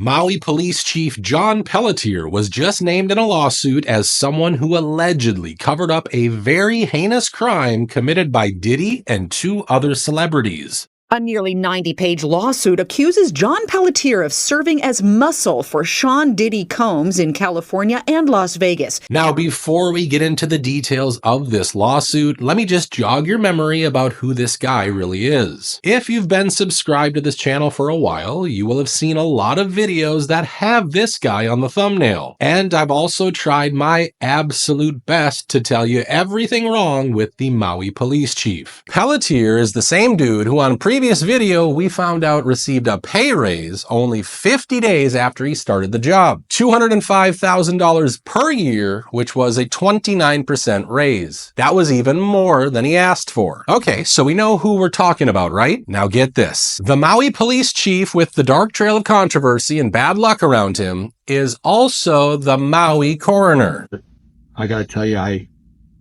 Maui Police Chief John Pelletier was just named in a lawsuit as someone who allegedly covered up a very heinous crime committed by Diddy and 2 other celebrities. A nearly 90-page lawsuit accuses John Pelletier of serving as muscle for Sean Diddy Combs in California and Las Vegas. Now, before we get into the details of this lawsuit, let me just jog your memory about who this guy really is. If you've been subscribed to this channel for a while, you will have seen a lot of videos that have this guy on the thumbnail. And I've also tried my absolute best to tell you everything wrong with the Maui police chief. Pelletier is the same dude who on previous video we found out received a pay raise only 50 days after he started the job. $205,000 per year, which was a 29% raise. That was even more than he asked for. Okay, so we know who we're talking about, right? Now get this. The Maui police chief with the dark trail of controversy and bad luck around him is also the Maui coroner. I gotta tell you, I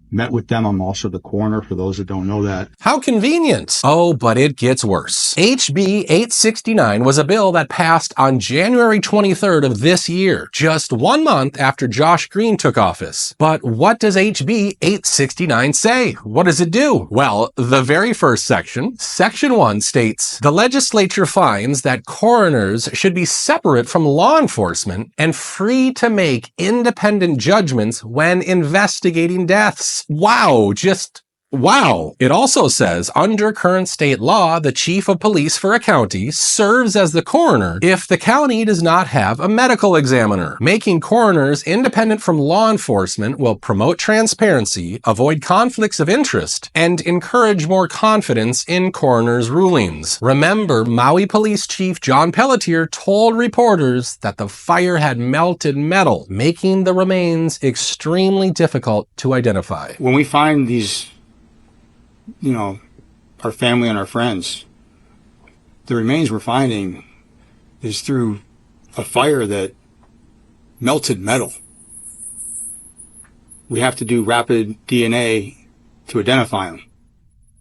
met with them. I'm also the coroner, for those that don't know that. How convenient. Oh, but it gets worse. HB 869 was a bill that passed on January 23rd of this year, just 1 month after Josh Green took office. But what does HB 869 say? What does it do? Well, the very first section, Section 1, states, the legislature finds that coroners should be separate from law enforcement and free to make independent judgments when investigating deaths. Wow, just wow. It also says, under current state law, the chief of police for a county serves as the coroner if the county does not have a medical examiner. Making coroners independent from law enforcement will promote transparency, avoid conflicts of interest, and encourage more confidence in coroners' rulings. Remember, Maui Police Chief John Pelletier told reporters that the fire had melted metal, making the remains extremely difficult to identify. When we find these, our family and our friends, the remains we're finding is through a fire that melted metal. We have to do rapid DNA to identify them.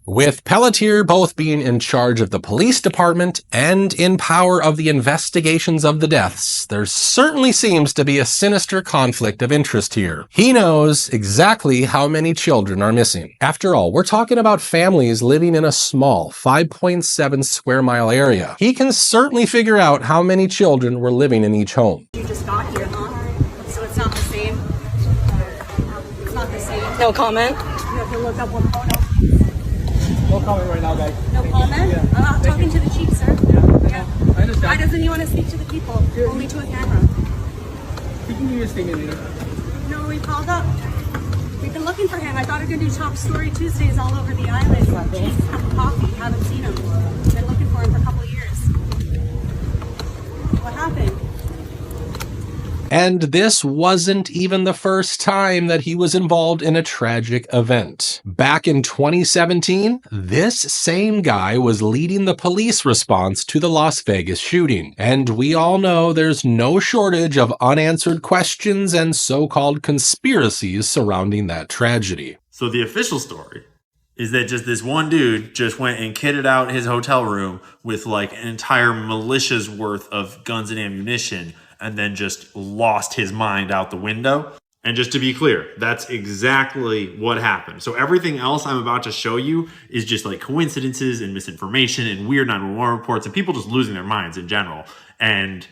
With Pelletier both being in charge of the police department and in power of the investigations of the deaths, there certainly seems to be a sinister conflict of interest here. He knows exactly how many children are missing. After all, we're talking about families living in a small 5.7 square mile area. He can certainly figure out how many children were living in each home. You just got here, huh? So it's not the same? It's not the same? No comment? You have to look up one photo. No comment right now, guys. No comment? Yeah. I'm not talking to the chief, sir. Yeah. I understand. Why doesn't he want to speak to the people? Only to a camera. You can give me a statement later. No, we called up. We've been looking for him. I thought we were going to do Top Story Tuesdays all over the island. Jeez, cup of coffee. Haven't seen him. Been looking for him for a couple of years. What happened? And this wasn't even the first time that he was involved in a tragic event. Back in 2017, this same guy was leading the police response to the Las Vegas shooting. And we all know there's no shortage of unanswered questions and so-called conspiracies surrounding that tragedy. So the official story is that just this one dude just went and kitted out his hotel room with like an entire militia's worth of guns and ammunition, and then just lost his mind out the window. And just to be clear, that's exactly what happened. So everything else I'm about to show you is just like coincidences and misinformation and weird 911 reports and people just losing their minds in general. And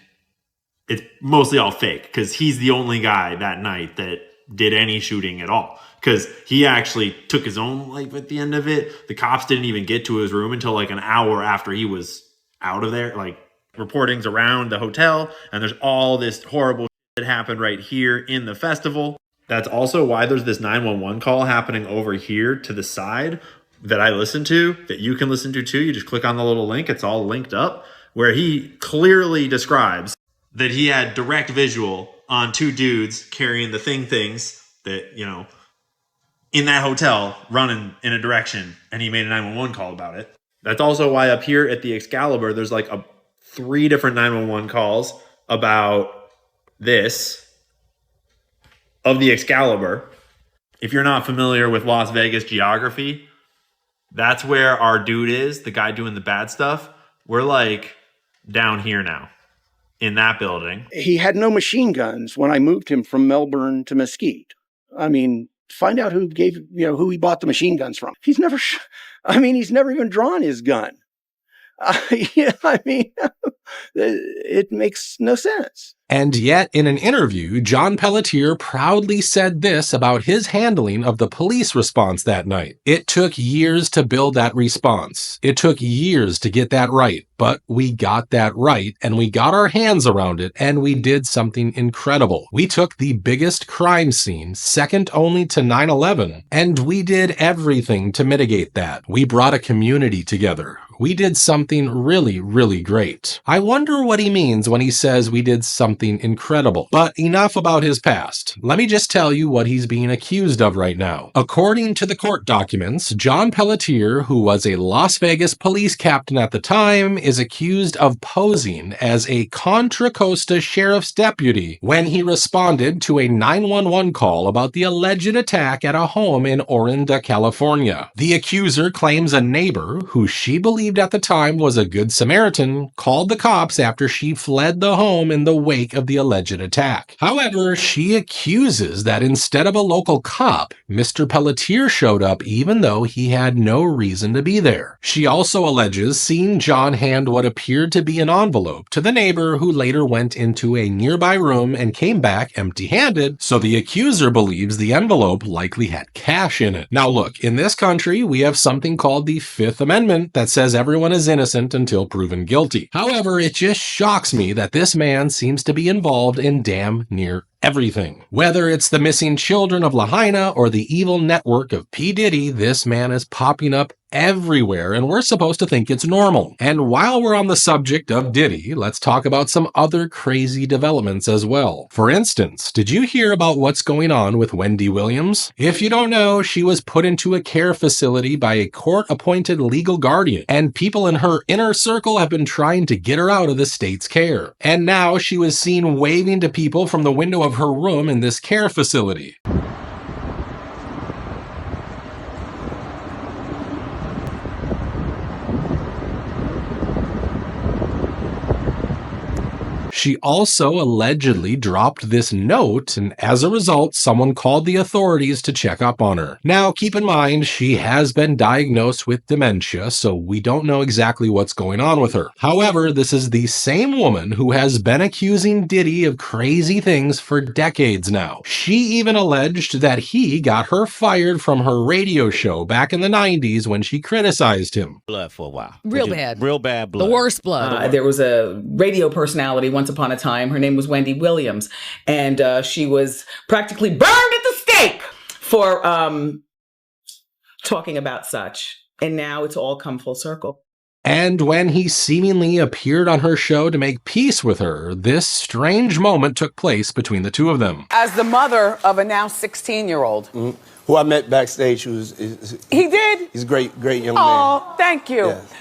it's mostly all fake because he's the only guy that night that did any shooting at all. Because he actually took his own life at the end of it. The cops didn't even get to his room until like an hour after he was out of there. Like, reporting's around the hotel, and there's all this horrible shit that happened right here in the festival. That's also why there's this 911 call happening over here to the side that I listen to, that you can listen to too. You just click on the little link, it's all linked up, where he clearly describes that he had direct visual on 2 dudes carrying the things that, in that hotel running in a direction, and he made a 911 call about it. That's also why up here at the Excalibur, there's like 3 different 911 calls about this of the Excalibur. If you're not familiar with Las Vegas geography, that's where our dude is, the guy doing the bad stuff. We're like down here now. in that building. He had no machine guns when I moved him from Melbourne to Mesquite. I mean, find out who he bought the machine guns from. He's never even drawn his gun. It makes no sense. And yet, in an interview, John Pelletier proudly said this about his handling of the police response that night. It took years to build that response. It took years to get that right, but we got that right, and we got our hands around it, and we did something incredible. We took the biggest crime scene, second only to 9/11, and we did everything to mitigate that. We brought a community together. We did something really, really great. I wonder what he means when he says we did something incredible. But enough about his past. Let me just tell you what he's being accused of right now. According to the court documents, John Pelletier, who was a Las Vegas police captain at the time, is accused of posing as a Contra Costa sheriff's deputy when he responded to a 911 call about the alleged attack at a home in Orinda, California. The accuser claims a neighbor, who she believed at the time was a good Samaritan, called the cops after she fled the home in the wake of the alleged attack. However, she accuses that instead of a local cop, Mr. Pelletier showed up even though he had no reason to be there. She also alleges seeing John hand what appeared to be an envelope to the neighbor, who later went into a nearby room and came back empty-handed, so the accuser believes the envelope likely had cash in it. Now look, in this country, we have something called the Fifth Amendment that says everyone is innocent until proven guilty. However, it just shocks me that this man seems to be involved in damn near everything. Whether it's the missing children of Lahaina or the evil network of P. Diddy, this man is popping up everywhere, and we're supposed to think it's normal. And while we're on the subject of Diddy, let's talk about some other crazy developments as well. For instance, did you hear about what's going on with Wendy Williams? If you don't know, she was put into a care facility by a court-appointed legal guardian, and people in her inner circle have been trying to get her out of the state's care. And now she was seen waving to people from the window of her room in this care facility. She also allegedly dropped this note, and as a result, someone called the authorities to check up on her. Now, keep in mind, she has been diagnosed with dementia, so we don't know exactly what's going on with her. However, this is the same woman who has been accusing Diddy of crazy things for decades now. She even alleged that he got her fired from her radio show back in the 90s when she criticized him. Blood for a while. Real bad blood. The worst blood. There was a radio personality once upon a time. Her name was Wendy Williams, and she was practically burned at the stake for talking about such. And now it's all come full circle. And when he seemingly appeared on her show to make peace with her, this strange moment took place between the two of them. As the mother of a now 16-year-old. Mm-hmm. Who I met backstage, He did? He's a great young man. Oh, thank you. Yes.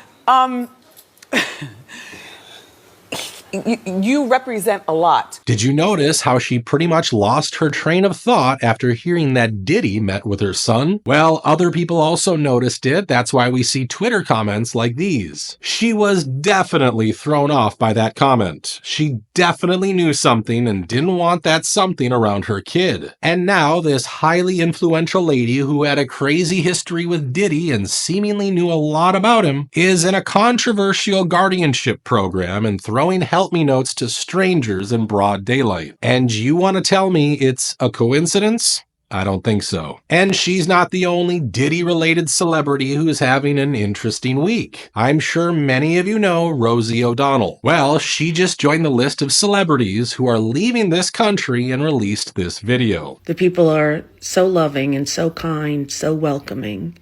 You represent a lot. Did you notice how she pretty much lost her train of thought after hearing that Diddy met with her son? Well, other people also noticed it. That's why we see Twitter comments like these. She was definitely thrown off by that comment. She definitely knew something and didn't want that something around her kid. And now this highly influential lady who had a crazy history with Diddy and seemingly knew a lot about him is in a controversial guardianship program and throwing help-me-notes to strangers in broad daylight. And you want to tell me it's a coincidence? I don't think so. And she's not the only Diddy-related celebrity who's having an interesting week. I'm sure many of you know Rosie O'Donnell. Well, she just joined the list of celebrities who are leaving this country and released this video. The people are so loving and so kind, so welcoming,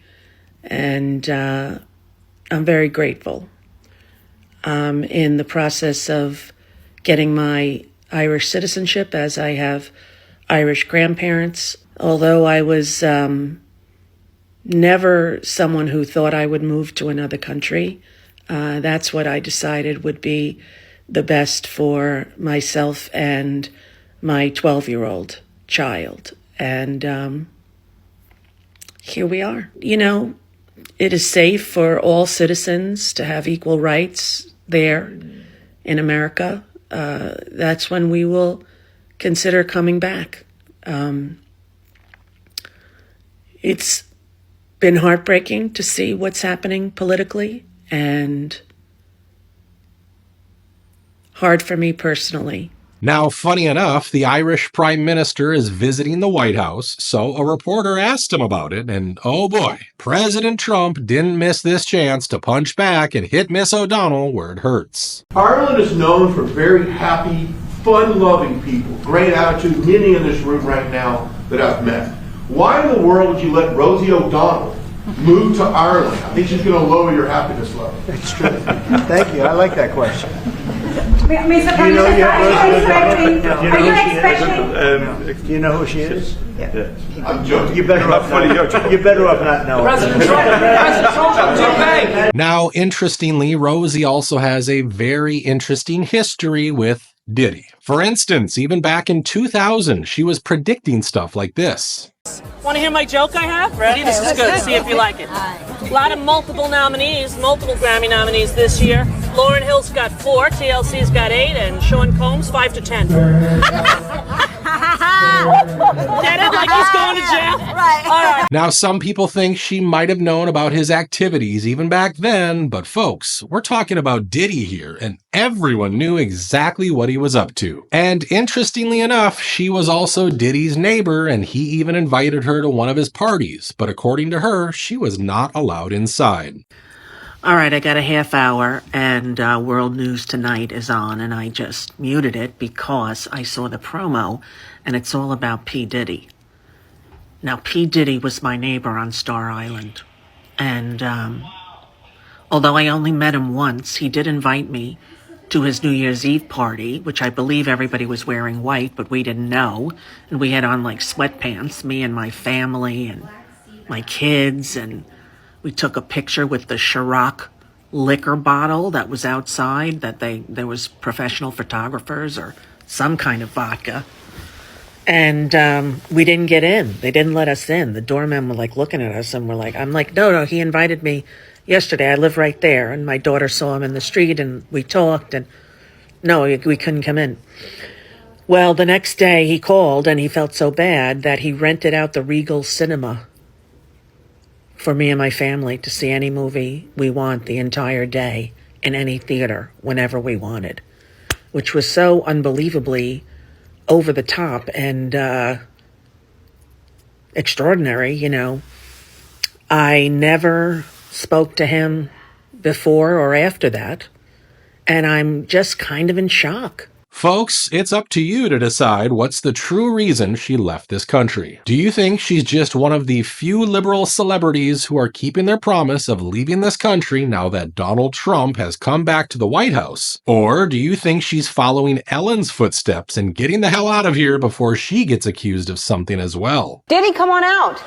and I'm very grateful. I'm in the process of getting my Irish citizenship, as I have Irish grandparents. Although I was never someone who thought I would move to another country, that's what I decided would be the best for myself and my 12-year-old child. And here we are. You know, it is safe for all citizens to have equal rights there in America. that's when we will consider coming back. It's been heartbreaking to see what's happening politically and hard for me personally. Now, funny enough, the Irish Prime Minister is visiting the White House, so a reporter asked him about it, and oh boy, President Trump didn't miss this chance to punch back and hit Miss O'Donnell where it hurts. Ireland is known for very happy, fun-loving people, great attitude, many in this room right now that I've met. Why in the world would you let Rosie O'Donnell move to Ireland? I think she's going to lower your happipiness level. That's true. Thank you. I like that question. Mr. Prime Minister, are you expecting? Do you know who she is? Yeah. I'm joking. You're better off not knowing. President Trump. Now, interestingly, Rosie also has a very interesting history with Diddy. For instance, even back in 2000, she was predicting stuff like this. Want to hear my joke I have? Ready? This is good. See if you like it. A lot of multiple Grammy nominees this year. Lauryn Hill's got 4, TLC's got 8, and Sean Combs 5 to 10. Get it? Like he's going to jail? Right. All right. Now, some people think she might have known about his activities even back then, but folks, we're talking about Diddy here, and everyone knew exactly what he was up to. And interestingly enough, she was also Diddy's neighbor, and he even invited her to one of his parties, but according to her, she was not allowed inside. All right, I got a half hour, and World News Tonight is on, and I just muted it because I saw the promo, and it's all about P. Diddy. Now, P. Diddy was my neighbor on Star Island, and although I only met him once, he did invite me to his New Year's Eve party, which I believe everybody was wearing white, but we didn't know, and we had on like sweatpants, me and my family and my kids, and we took a picture with the Ciroc liquor bottle that was outside, that there was professional photographers or some kind of vodka. And we didn't get in. They didn't let us in. The doormen were like looking at us and we're like, I'm like, no, he invited me yesterday. I live right there. And my daughter saw him in the street and we talked and no, we couldn't come in. Well, the next day he called and he felt so bad that he rented out the Regal Cinema for me and my family to see any movie we want the entire day in any theater whenever we wanted, which was so unbelievably over the top and extraordinary, you know. I never spoke to him before or after that, and I'm just kind of in shock. Folks, it's up to you to decide what's the true reason she left this country. Do you think she's just one of the few liberal celebrities who are keeping their promise of leaving this country now that Donald Trump has come back to the White House? Or do you think she's following Ellen's footsteps and getting the hell out of here before she gets accused of something as well? Diddy, come on out.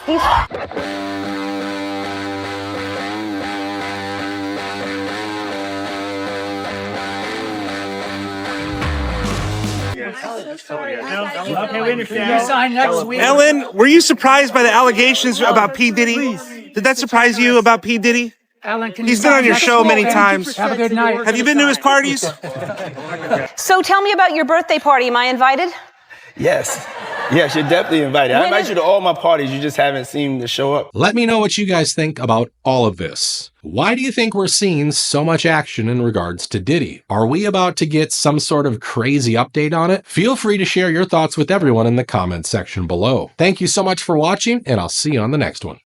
Okay, we understand. You sign next week. Ellen, were you surprised by the allegations about P. Diddy? Did that surprise you about P. Diddy? Ellen, can He's been on your show many times. Have a good night. Have you been to his parties? So tell me about your birthday party. Am I invited? Yes. Yes, you're definitely invited. I invite you to all my parties. You just haven't seen the show up. Let me know what you guys think about all of this. Why do you think we're seeing so much action in regards to Diddy? Are we about to get some sort of crazy update on it? Feel free to share your thoughts with everyone in the comments section below. Thank you so much for watching, and I'll see you on the next one.